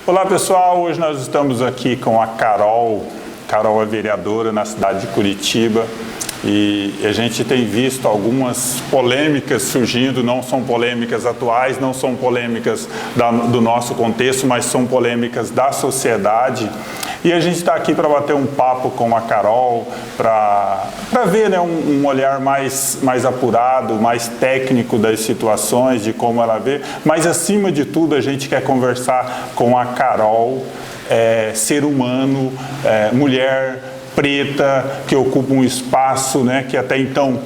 Olá pessoal, hoje nós estamos aqui com a Carol. Carol é vereadora na cidade de Curitiba e a gente tem visto algumas polêmicas surgindo, não são polêmicas atuais, não são polêmicas do nosso contexto, mas são polêmicas da sociedade. E a gente está aqui para bater um papo com a Carol, para ver, né, um olhar mais apurado, mais técnico das situações, de como ela vê. Mas, acima de tudo, a gente quer conversar com a Carol, ser humano, mulher preta, que ocupa um espaço, né, que até então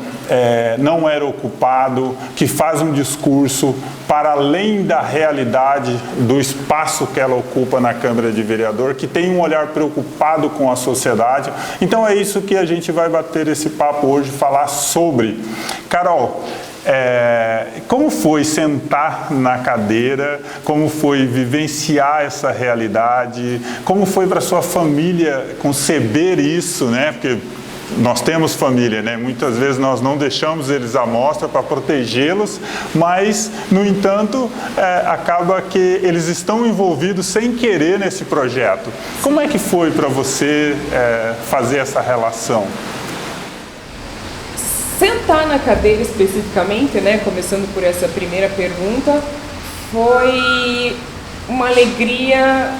não era ocupado, que faz um discurso para além da realidade do espaço que ela ocupa na Câmara de Vereador, que tem um olhar preocupado com a sociedade. Então é isso que a gente vai bater esse papo hoje, falar sobre. Carol, como foi sentar na cadeira, como foi vivenciar essa realidade, como foi para sua família conceber isso, né? Porque nós temos família, né? Muitas vezes nós não deixamos eles à mostra para protegê-los, mas, no entanto, acaba que eles estão envolvidos sem querer nesse projeto. Como é que foi para você fazer essa relação? Sentar na cadeira especificamente, né, começando por essa primeira pergunta, foi uma alegria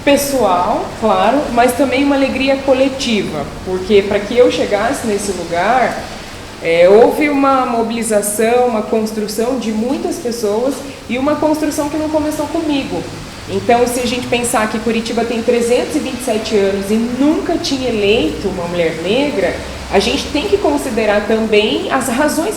pessoal, claro, mas também uma alegria coletiva, porque para que eu chegasse nesse lugar, houve uma mobilização, uma construção de muitas pessoas e uma construção que não começou comigo. Então, se a gente pensar que Curitiba tem 327 anos e nunca tinha eleito uma mulher negra, a gente tem que considerar também as razões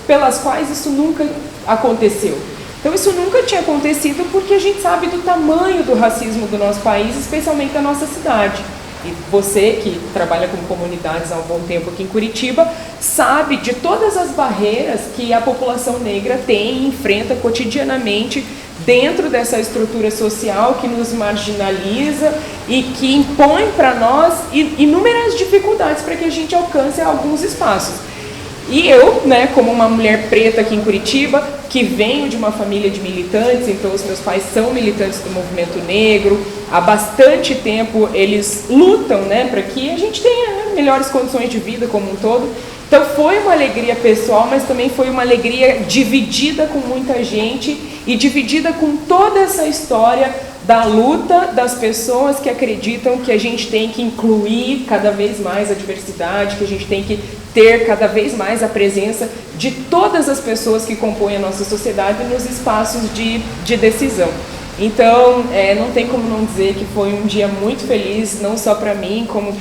pelas quais isso nunca aconteceu. Então, isso nunca tinha acontecido porque a gente sabe do tamanho do racismo do nosso país, especialmente da nossa cidade. E você, que trabalha com comunidades há um bom tempo aqui em Curitiba, sabe de todas as barreiras que a população negra tem e enfrenta cotidianamente dentro dessa estrutura social que nos marginaliza e que impõe para nós inúmeras dificuldades para que a gente alcance alguns espaços. E eu, né, como uma mulher preta aqui em Curitiba, que venho de uma família de militantes, então os meus pais são militantes do movimento negro, há bastante tempo eles lutam, né, para que a gente tenha, né, melhores condições de vida como um todo. Então foi uma alegria pessoal, mas também foi uma alegria dividida com muita gente e dividida com toda essa história da luta das pessoas que acreditam que a gente tem que incluir cada vez mais a diversidade, que a gente tem que ter cada vez mais a presença de todas as pessoas que compõem a nossa sociedade nos espaços de decisão. Então, não tem como não dizer que foi um dia muito feliz, não só para mim, como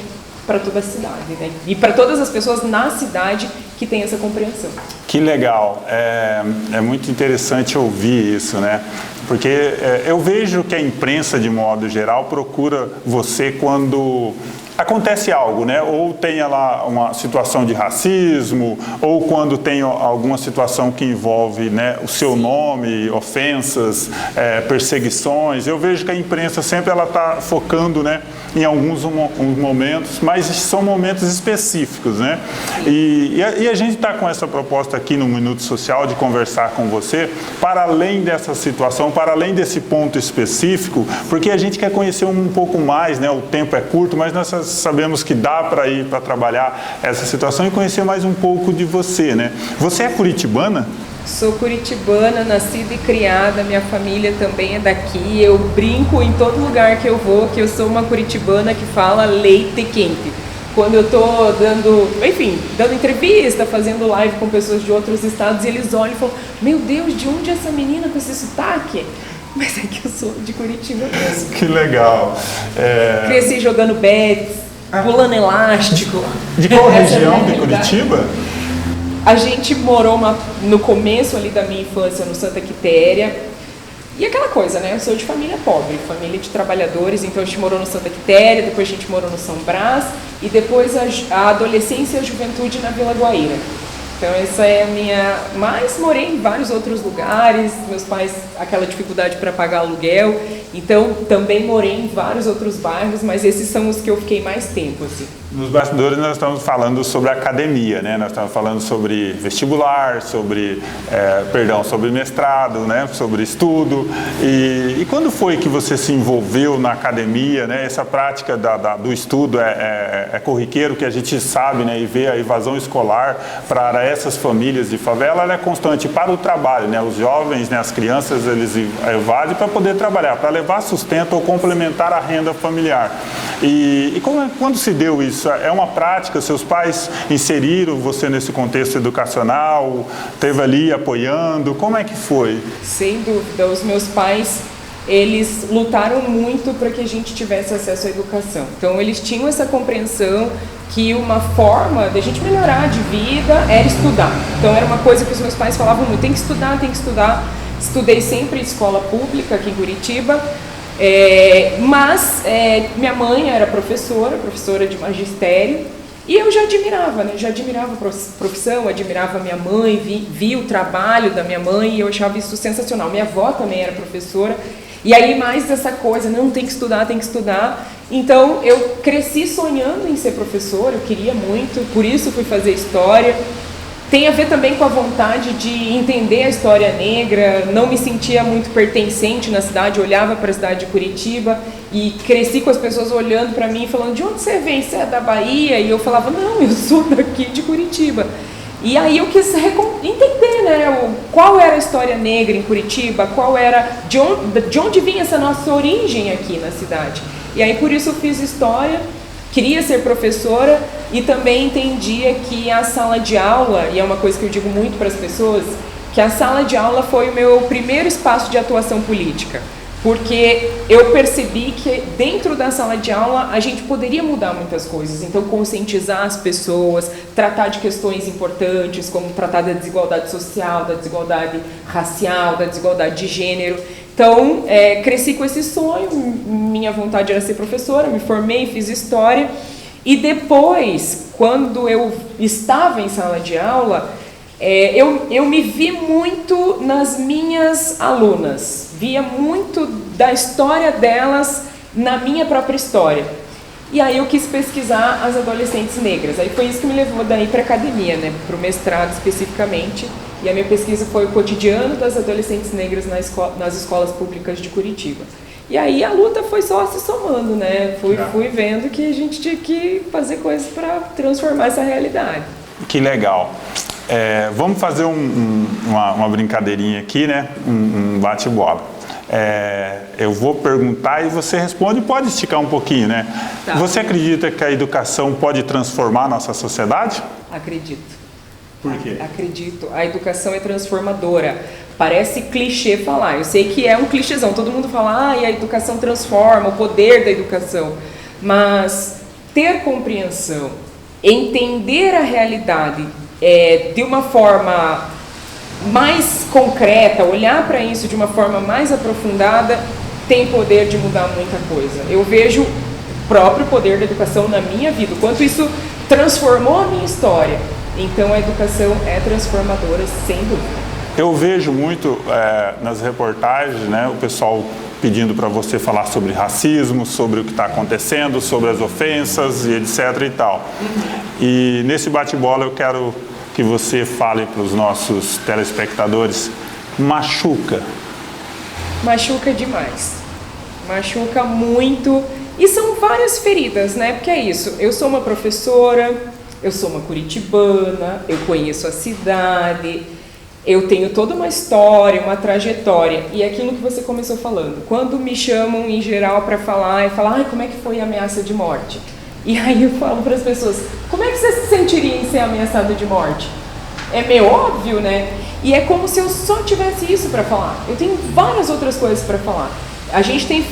para toda a cidade, né? E para todas as pessoas na cidade que têm essa compreensão. Que legal, é muito interessante ouvir isso, né? Porque eu vejo que a imprensa, de modo geral, procura você quando acontece algo, né? Ou tem lá uma situação de racismo, ou quando tem alguma situação que envolve, né, o seu nome, ofensas, perseguições. Eu vejo que a imprensa sempre está focando, né, em alguns momentos, mas são momentos específicos, né? E a gente está com essa proposta aqui no Minuto Social de conversar com você para além dessa situação, para além desse ponto específico, porque a gente quer conhecer um pouco mais, né? O tempo é curto, mas nós sabemos que dá para ir para trabalhar essa situação e conhecer mais um pouco de você, né? Você é curitibana? Sou curitibana, nascida e criada, minha família também é daqui. Eu brinco em todo lugar que eu vou que eu sou uma curitibana que fala leite quente. Quando eu estou dando entrevista, fazendo live com pessoas de outros estados, e eles olham e falam: meu Deus, de onde é essa menina com esse sotaque? Mas é que eu sou de Curitiba mesmo. Que legal. Cresci jogando bets, pulando elástico. De qual região de Curitiba? A gente morou no começo ali da minha infância no Santa Quitéria. E aquela coisa, né? Eu sou de família pobre, família de trabalhadores, então a gente morou no Santa Quitéria, depois a gente morou no São Brás e depois a adolescência e a juventude na Vila Guaíra. Então essa é a minha... Mas morei em vários outros lugares, meus pais, aquela dificuldade para pagar aluguel, então também morei em vários outros bairros, mas esses são os que eu fiquei mais tempo, assim. Nos bastidores nós estamos falando sobre academia, né? Nós estamos falando sobre vestibular, sobre mestrado, né? Sobre estudo. E quando foi que você se envolveu na academia, né? Essa prática do estudo é corriqueiro, que a gente sabe, né? E vê a evasão escolar para essas famílias de favela, ela é constante para o trabalho, né? Os jovens, né? As crianças, eles evadem para poder trabalhar, para levar sustento ou complementar a renda familiar. E quando se deu isso? É uma prática? Seus pais inseriram você nesse contexto educacional? Teve ali apoiando? Como é que foi? Sem dúvida, os meus pais, eles lutaram muito para que a gente tivesse acesso à educação. Então, eles tinham essa compreensão que uma forma de a gente melhorar de vida era estudar. Então, era uma coisa que os meus pais falavam muito, tem que estudar, tem que estudar. Estudei sempre em escola pública aqui em Curitiba. Mas minha mãe era professora de magistério, e eu já admirava, né? Já admirava a profissão, admirava minha mãe, vi o trabalho da minha mãe e eu achava isso sensacional. Minha avó também era professora, e aí mais essa coisa, não, tem que estudar, tem que estudar. Então eu cresci sonhando em ser professora, eu queria muito, por isso fui fazer história. Tem a ver também com a vontade de entender a história negra, não me sentia muito pertencente na cidade, olhava para a cidade de Curitiba e cresci com as pessoas olhando para mim e falando, de onde você vem? Você é da Bahia? E eu falava, não, eu sou daqui de Curitiba. E aí eu quis entender, né, qual era a história negra em Curitiba, de onde vinha essa nossa origem aqui na cidade. E aí por isso eu fiz história. Queria ser professora e também entendia que a sala de aula, e é uma coisa que eu digo muito para as pessoas, que a sala de aula foi o meu primeiro espaço de atuação política. Porque eu percebi que dentro da sala de aula a gente poderia mudar muitas coisas. Então, conscientizar as pessoas, tratar de questões importantes, como tratar da desigualdade social, da desigualdade racial, da desigualdade de gênero. Então, cresci com esse sonho, minha vontade era ser professora, me formei, fiz história. E depois, quando eu estava em sala de aula, eu me vi muito nas minhas alunas, via muito da história delas na minha própria história. E aí eu quis pesquisar as adolescentes negras. Aí foi isso que me levou daí para a academia, né, para o mestrado especificamente. E a minha pesquisa foi o cotidiano das adolescentes negras nas escolas públicas de Curitiba. E aí a luta foi só se somando, né? Fui vendo que a gente tinha que fazer coisas para transformar essa realidade. Que legal. Vamos fazer uma brincadeirinha aqui, né? Um bate-bola. Eu vou perguntar e você responde, pode esticar um pouquinho, né? Tá. Você acredita que a educação pode transformar a nossa sociedade? Acredito. Por quê? Acredito. A educação é transformadora. Parece clichê falar. Eu sei que é um clichêzão. Todo mundo fala, a educação transforma, o poder da educação. Mas ter compreensão, entender a realidade de uma forma mais concreta, olhar para isso de uma forma mais aprofundada, tem poder de mudar muita coisa. Eu vejo o próprio poder da educação na minha vida, o quanto isso transformou a minha história. Então a educação é transformadora, sem dúvida. Eu vejo muito nas reportagens, né, o pessoal pedindo para você falar sobre racismo, sobre o que está acontecendo, sobre as ofensas e etc e tal. E nesse bate-bola eu quero que você fale para os nossos telespectadores, machuca? Machuca demais. Machuca muito. E são várias feridas, né? Porque é isso, eu sou uma professora, eu sou uma curitibana, eu conheço a cidade, eu tenho toda uma história, uma trajetória. E é aquilo que você começou falando. Quando me chamam em geral para falar, como é que foi a ameaça de morte? E aí eu falo para as pessoas, como é que você se sentiria em ser ameaçado de morte? É meio óbvio, né? E é como se eu só tivesse isso para falar. Eu tenho várias outras coisas para falar. A gente tem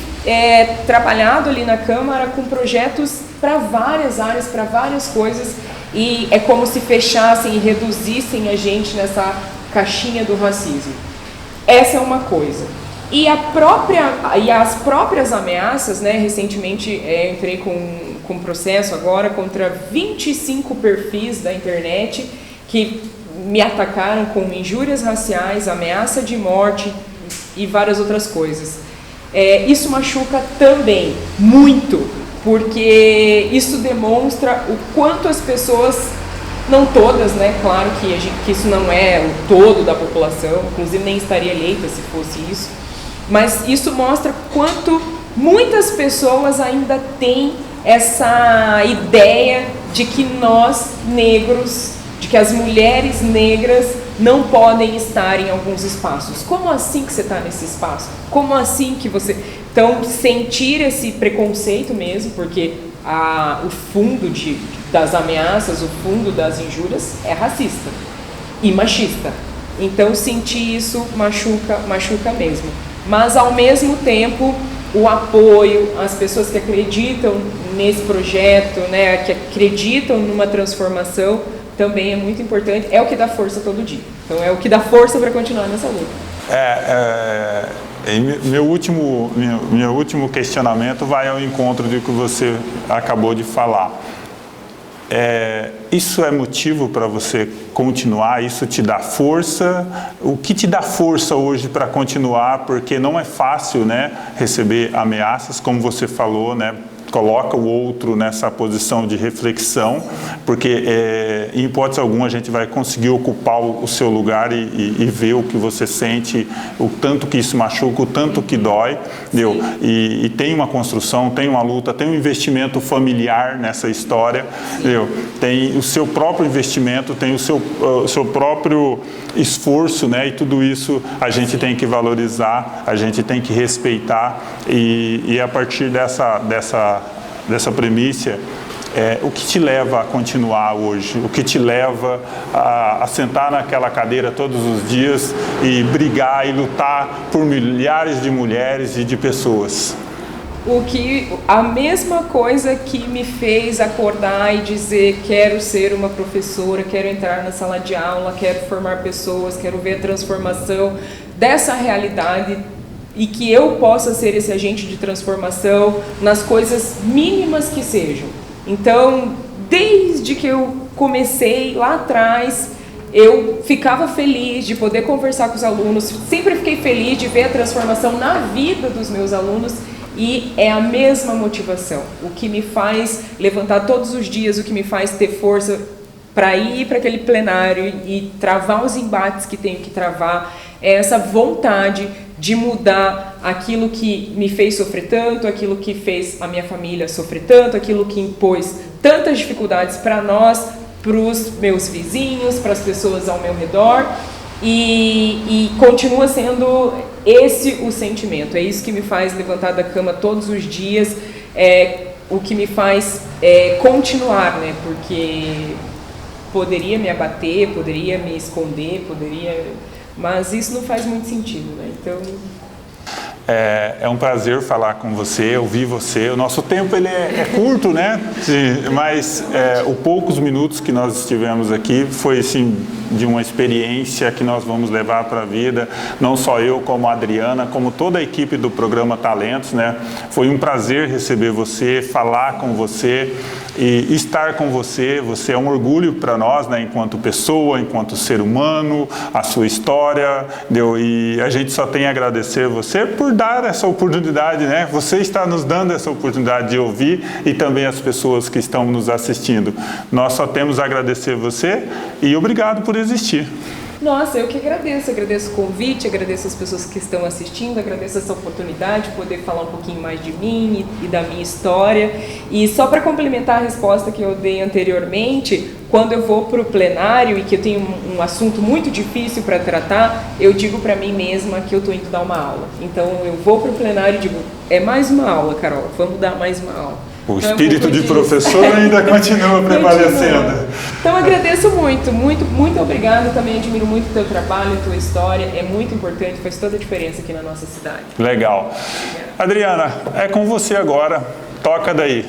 trabalhado ali na Câmara com projetos para várias áreas, para várias coisas, e é como se fechassem e reduzissem a gente nessa caixinha do racismo. Essa é uma coisa. E as próprias ameaças, né? Recentemente eu entrei com um processo agora contra 25 perfis da internet que me atacaram com injúrias raciais, ameaça de morte e várias outras coisas. Isso machuca também, muito, porque isso demonstra o quanto as pessoas, não todas, né? Claro que isso não é o todo da população, inclusive nem estaria eleita se fosse isso, mas isso mostra quanto muitas pessoas ainda têm essa ideia de que nós, negros, de que as mulheres negras não podem estar em alguns espaços. Como assim que você está nesse espaço? Como assim que você... Então, sentir esse preconceito mesmo, porque o fundo das ameaças, o fundo das injúrias é racista e machista. Então, sentir isso machuca mesmo. Mas, ao mesmo tempo, o apoio, as pessoas que acreditam nesse projeto, né, que acreditam numa transformação, também é muito importante, é o que dá força todo dia. Então é o que dá força para continuar nessa luta. Meu último questionamento vai ao encontro do que você acabou de falar. Isso é motivo para você continuar? Isso te dá força? O que te dá força hoje para continuar? Porque não é fácil, né, receber ameaças, como você falou, né? Coloca o outro nessa posição de reflexão, porque em hipótese alguma a gente vai conseguir ocupar o seu lugar e ver o que você sente, o tanto que isso machuca, o tanto que dói, entendeu? E tem uma construção, tem uma luta, tem um investimento familiar nessa história, entendeu? Tem o seu próprio investimento, tem o seu próprio esforço, né? E tudo isso a gente tem que valorizar, a gente tem que respeitar, e a partir dessa premissa, o que te leva a continuar hoje? O que te leva a sentar naquela cadeira todos os dias e brigar e lutar por milhares de mulheres e de pessoas? A mesma coisa que me fez acordar e dizer: quero ser uma professora, quero entrar na sala de aula, quero formar pessoas, quero ver a transformação dessa realidade, e que eu possa ser esse agente de transformação nas coisas mínimas que sejam. Então, desde que eu comecei lá atrás, eu ficava feliz de poder conversar com os alunos, sempre fiquei feliz de ver a transformação na vida dos meus alunos, e é a mesma motivação. O que me faz levantar todos os dias, o que me faz ter força para ir para aquele plenário e travar os embates que tenho que travar, é essa vontade de mudar aquilo que me fez sofrer tanto, aquilo que fez a minha família sofrer tanto, aquilo que impôs tantas dificuldades para nós, para os meus vizinhos, para as pessoas ao meu redor, e continua sendo esse o sentimento. É isso que me faz levantar da cama todos os dias, o que me faz continuar, né? Porque poderia me abater, poderia me esconder, mas isso não faz muito sentido, né? Então... É um prazer falar com você, ouvir você. O nosso tempo ele é curto, né? Mas os poucos minutos que nós estivemos aqui foi assim, de uma experiência que nós vamos levar para a vida. Não só eu, como a Adriana, como toda a equipe do programa Talentos, né? Foi um prazer receber você, falar com você e estar com você. Você é um orgulho para nós, né? Enquanto pessoa, enquanto ser humano, a sua história, entendeu? E a gente só tem a agradecer você por dar essa oportunidade, né? Você está nos dando essa oportunidade de ouvir, e também as pessoas que estão nos assistindo. Nós só temos a agradecer você e obrigado por existir. Nossa, eu que agradeço o convite, agradeço as pessoas que estão assistindo, agradeço essa oportunidade de poder falar um pouquinho mais de mim e da minha história. E só para complementar a resposta que eu dei anteriormente, quando eu vou para o plenário e que eu tenho um assunto muito difícil para tratar, eu digo para mim mesma que eu estou indo dar uma aula. Então eu vou para o plenário e digo: é mais uma aula, Carol, vamos dar mais uma aula. O espírito de professor ainda continua prevalecendo. Então agradeço muito obrigada. Também admiro muito o teu trabalho, a tua história. É muito importante, faz toda a diferença aqui na nossa cidade. Legal. Adriana, é com você agora. Toca daí.